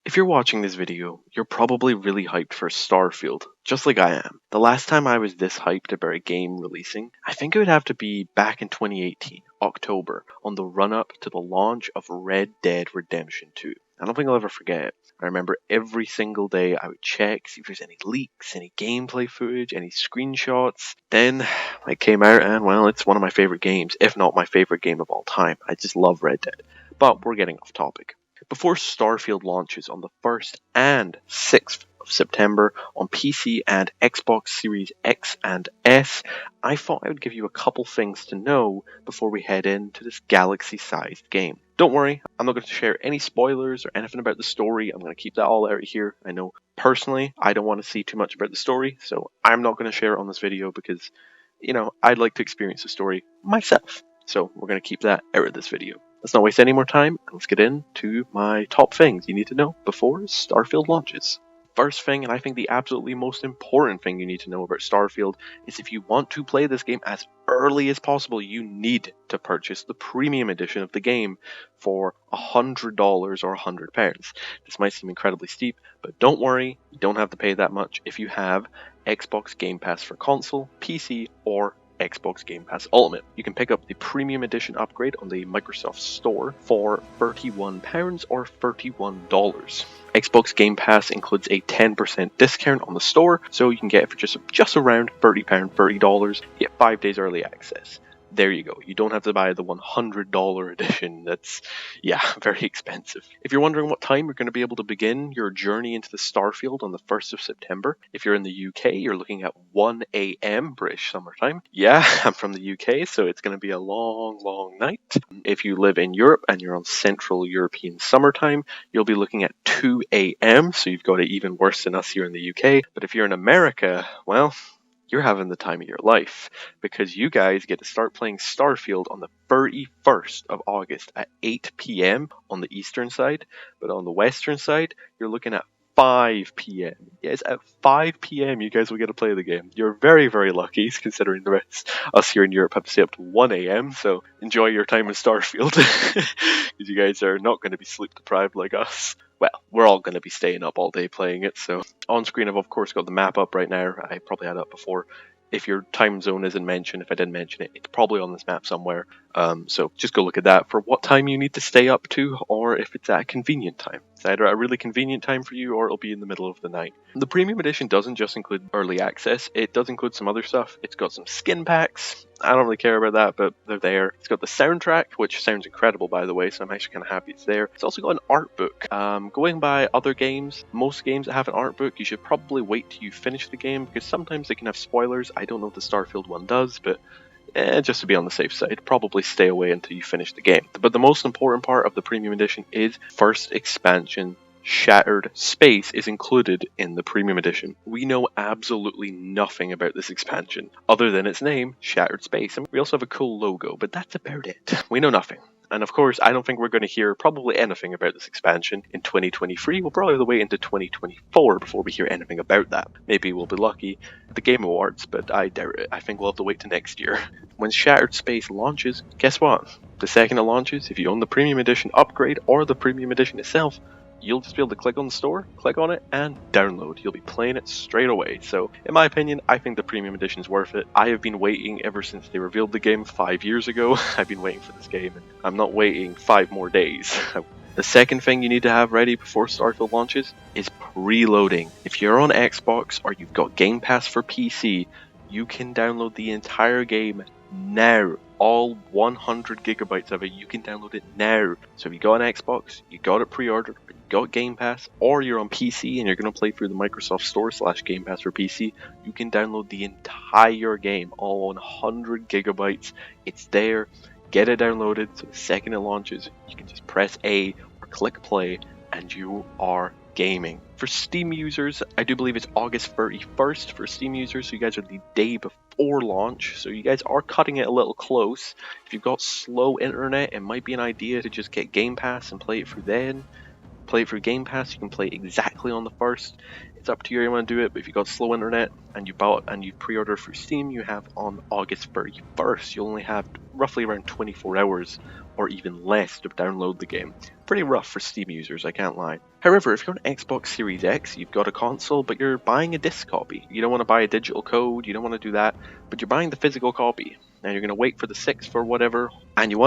If you're watching this video, you're probably really hyped for Starfield, just like I am. The last time I was this hyped about a game releasing, I think it would have to be back in 2018, October, on the run-up to the launch of Red Dead Redemption 2. I don't think I'll ever forget it. I remember every single day I would check, see if there's any leaks, any gameplay footage, any screenshots. Then it came out and, well, it's one of my favorite games, if not my favorite game of all time. I just love Red Dead. But we're getting off topic. Before Starfield launches on the 1st and 6th of September on PC and Xbox Series X and S, I thought I would give you a couple things to know before we head into this galaxy-sized game. Don't worry, I'm not going to share any spoilers or anything about the story. I'm going to keep that all out here. I know personally I don't want to see too much about the story, so I'm not going to share it on this video because, I'd like to experience the story myself. So we're going to keep that out of this video. Let's not waste any more time, and let's get into my top things you need to know before Starfield launches. First thing, and I think the absolutely most important thing you need to know about Starfield, is if you want to play this game as early as possible, you need to purchase the premium edition of the game for $100 or £100. This might seem incredibly steep, but don't worry, you don't have to pay that much if you have Xbox Game Pass for console, PC, or Xbox Game Pass Ultimate. You can pick up the Premium Edition upgrade on the Microsoft Store for £31 or $31. Xbox Game Pass includes a 10% discount on the store, so you can get it for just around £30, $30. You get 5 days early access. There you go. You don't have to buy the $100 edition. That's, very expensive. If you're wondering what time you're going to be able to begin your journey into the Starfield on the 1st of September, if you're in the UK, you're looking at 1 a.m. British summertime. Yeah, I'm from the UK, so it's going to be a long, long night. If you live in Europe and you're on Central European summertime, you'll be looking at 2 a.m., so you've got it even worse than us here in the UK. But if you're in America, well, you're having the time of your life, because you guys get to start playing Starfield on the 31st of August at 8 p.m. on the eastern side, but on the western side, you're looking at 5 p.m. Yes, at 5 p.m. you guys will get to play the game. You're very, very lucky, considering the rest us here in Europe have to stay up to 1 a.m., so enjoy your time in Starfield, because you guys are not going to be sleep deprived like us. Well, we're all going to be staying up all day playing it, so on screen I've of course got the map up right now. I probably had it up before. If your time zone isn't mentioned, if I didn't mention it, it's probably on this map somewhere. So just go look at that for what time you need to stay up to, or if it's at a convenient time. It's either a really convenient time for you, or it'll be in the middle of the night. The Premium Edition doesn't just include early access, it does include some other stuff. It's got some skin packs. I don't really care about that, but they're there. It's got the soundtrack, which sounds incredible, by the way, so I'm actually kind of happy it's there. It's also got an art book. Going by other games, most games that have an art book, you should probably wait till you finish the game, because sometimes they can have spoilers. I don't know if the Starfield one does, but just to be on the safe side, probably stay away until you finish the game. But the most important part of the Premium Edition is first expansion, Shattered Space, is included in the Premium Edition. We know absolutely nothing about this expansion, other than its name, Shattered Space. And we also have a cool logo, but that's about it. We know nothing. And of course, I don't think we're going to hear probably anything about this expansion in 2023. We'll probably have to wait into 2024 before we hear anything about that. Maybe we'll be lucky at the Game Awards, but I doubt it. I think we'll have to wait to next year. When Shattered Space launches, guess what? The second it launches, if you own the Premium Edition upgrade or the Premium Edition itself, you'll just be able to click on the store, click on it, and download. You'll be playing it straight away. So, in my opinion, I think the Premium Edition is worth it. I have been waiting ever since they revealed the game 5 years ago. I've been waiting for this game, and I'm not waiting 5 more days. The second thing you need to have ready before Starfield launches is preloading. If you're on Xbox or you've got Game Pass for PC, you can download the entire game now. All 100 gigabytes of it, you can download it now. So if you got an Xbox, you got it pre-ordered, or you got Game Pass, or you're on PC and you're going to play through the Microsoft Store / Game Pass for PC, you can download the entire game, all 100 gigabytes. It's there. Get it downloaded, so the second it launches, you can just press A or click play, and you are gaming. For Steam users, I do believe it's August 31st for Steam users, so you guys are the day before launch, so you guys are cutting it a little close. If you've got slow internet, it might be an idea to just get Game Pass and play it through then. Play it through Game Pass, you can play exactly on the 1st. It's up to you how you want to do it, but if you've got slow internet and you bought and you pre-ordered through Steam, you have on August 31st. You'll only have roughly around 24 hours or even less to download the game. Pretty rough for Steam users, I can't lie. However, if you're on Xbox Series X, you've got a console, but you're buying a disc copy. You don't want to buy a digital code, you don't want to do that, but you're buying the physical copy. Now you're going to wait for the 6th or whatever, and you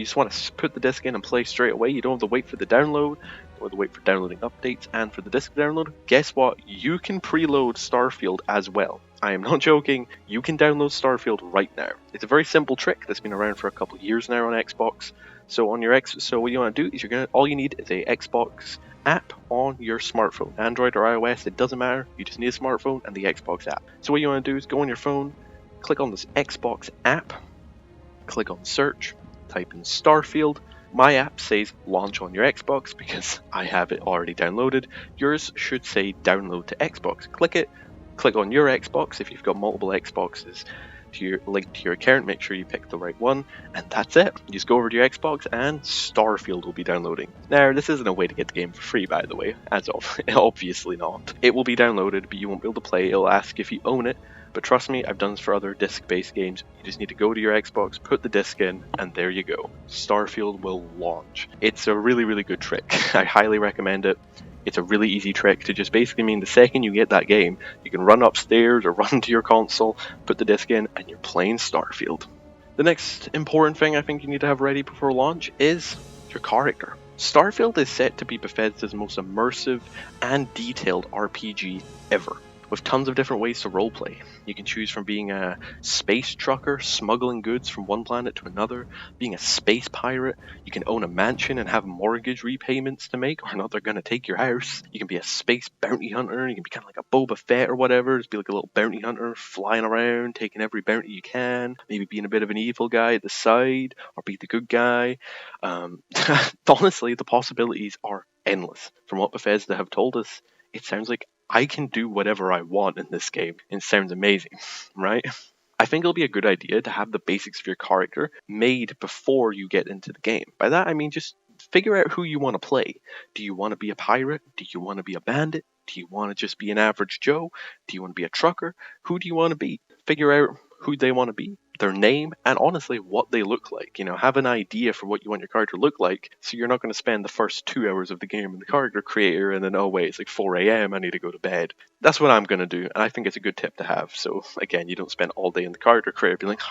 just want to put the disc in and play straight away. You don't have to wait for the download, you don't have to wait for downloading updates and for the disc download. Guess what? You can preload Starfield as well. I am not joking, you can download Starfield right now. It's a very simple trick that's been around for a couple of years now on Xbox. So on your so what you want to do is all you need is a Xbox app on your smartphone, Android or iOS, it doesn't matter. You just need a smartphone and the Xbox app. So what you want to do is go on your phone, click on this Xbox app, click on search, type in Starfield. My app says launch on your Xbox because I have it already downloaded. Yours should say download to Xbox. Click it, click on your Xbox if you've got multiple Xboxes linked to your account, make sure you pick the right one, and that's it. You just go over to your Xbox and Starfield will be downloading. Now, this isn't a way to get the game for free, by the way, obviously not. It will be downloaded, but you won't be able to play. It'll ask if you own it, but trust me, I've done this for other disc-based games. You just need to go to your Xbox, put the disc in, and there you go. Starfield will launch. It's a really, really good trick. I highly recommend it. It's a really easy trick to just basically mean the second you get that game, you can run upstairs or run to your console, put the disc in, and you're playing Starfield. The next important thing I think you need to have ready before launch is your character. Starfield is set to be Bethesda's most immersive and detailed RPG ever, with tons of different ways to roleplay. You can choose from being a space trucker, smuggling goods from one planet to another, being a space pirate. You can own a mansion and have mortgage repayments to make, or not they're going to take your house. You can be a space bounty hunter, you can be kind of like a Boba Fett or whatever, just be like a little bounty hunter, flying around, taking every bounty you can, maybe being a bit of an evil guy at the side, or be the good guy. Honestly, the possibilities are endless. From what Bethesda have told us, it sounds like I can do whatever I want in this game. It sounds amazing, right? I think it'll be a good idea to have the basics of your character made before you get into the game. By that I mean just figure out who you want to play. Do you want to be a pirate? Do you want to be a bandit? Do you want to just be an average Joe? Do you want to be a trucker? Who do you want to be? Figure out who they want to be, their name, and honestly what they look like. Have an idea for what you want your character to look like, so you're not going to spend the first 2 hours of the game in the character creator and then, oh wait, it's like 4 a.m, I need to go to bed. That's what I'm going to do, and I think it's a good tip to have. So again, you don't spend all day in the character creator being like,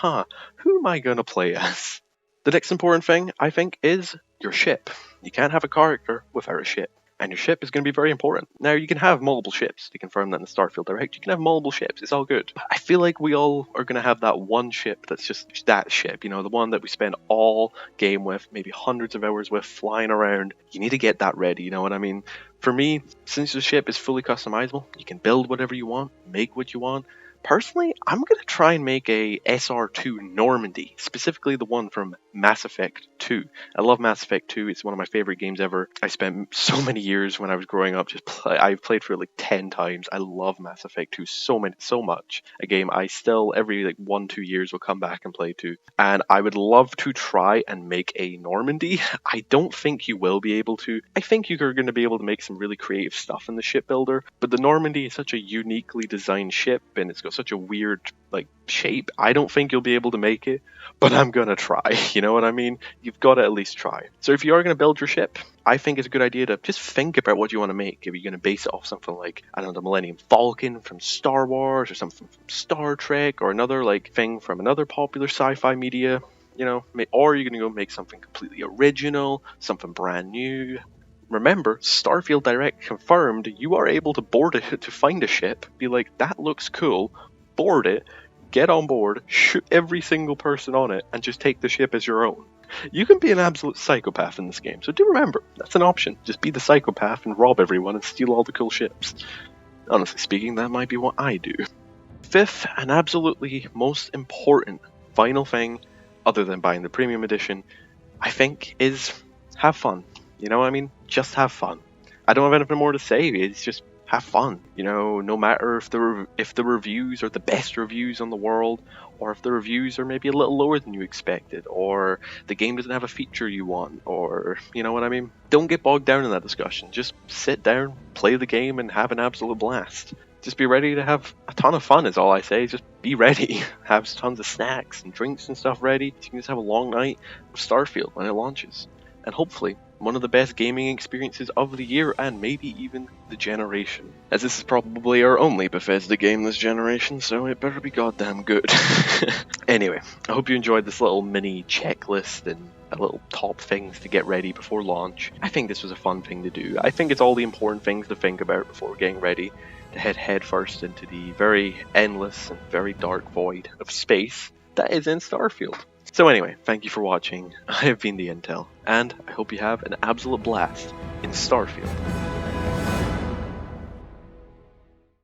who am I going to play as? The next important thing, I think, is your ship. You can't have a character without a ship. And your ship is going to be very important. Now, you can have multiple ships. They confirm that in the Starfield Direct. You can have multiple ships. It's all good. But I feel like we all are going to have that one ship that's just that ship. The one that we spend all game with, maybe hundreds of hours with, flying around. You need to get that ready, you know what I mean? For me, since the ship is fully customizable, you can build whatever you want, make what you want. Personally, I'm going to try and make a SR2 Normandy, specifically the one from Mass Effect 2. I love Mass Effect 2, it's one of my favorite games ever. I spent so many years when I was growing up I've played for it like 10 times. I love Mass Effect 2 so much. A game I still, every 1-2 years, will come back and play to. And I would love to try and make a Normandy. I don't think you will be able to. I think you're going to be able to make some really creative stuff in the shipbuilder, but the Normandy is such a uniquely designed ship, and it's got such a weird shape. I don't think you'll be able to make it, but I'm gonna try. You know what I mean? You've got to at least try. So if you are going to build your ship, I think it's a good idea to just think about what you want to make. If you're going to base it off something like, I don't know, the Millennium Falcon from Star Wars, or something from Star Trek, or another thing from another popular sci-fi media, or you're going to go make something completely original, something brand new. Remember, Starfield Direct confirmed you are able to board it to find a ship, be like, that looks cool, board it, get on board, shoot every single person on it, and just take the ship as your own. You can be an absolute psychopath in this game, so do remember, that's an option. Just be the psychopath and rob everyone and steal all the cool ships. Honestly speaking, that might be what I do. Fifth, and absolutely most important final thing, other than buying the premium edition, I think, is have fun. You know what I mean? Just have fun. I don't have anything more to say. It's just have fun. No matter if the reviews are the best reviews on the world, or if the reviews are maybe a little lower than you expected, or the game doesn't have a feature you want, or you know what I mean? Don't get bogged down in that discussion. Just sit down, play the game, and have an absolute blast. Just be ready to have a ton of fun is all I say. Just be be ready. Have tons of snacks and drinks and stuff ready. So you can just have a long night of Starfield when it launches. And hopefully, one of the best gaming experiences of the year and maybe even the generation. As this is probably our only Bethesda game this generation, so it better be goddamn good. Anyway, I hope you enjoyed this little mini checklist and a little top things to get ready before launch. I think this was a fun thing to do. I think it's all the important things to think about before getting ready to head headfirst into the very endless and very dark void of space that is in Starfield. So anyway, thank you for watching. I have been the Intel, and I hope you have an absolute blast in Starfield.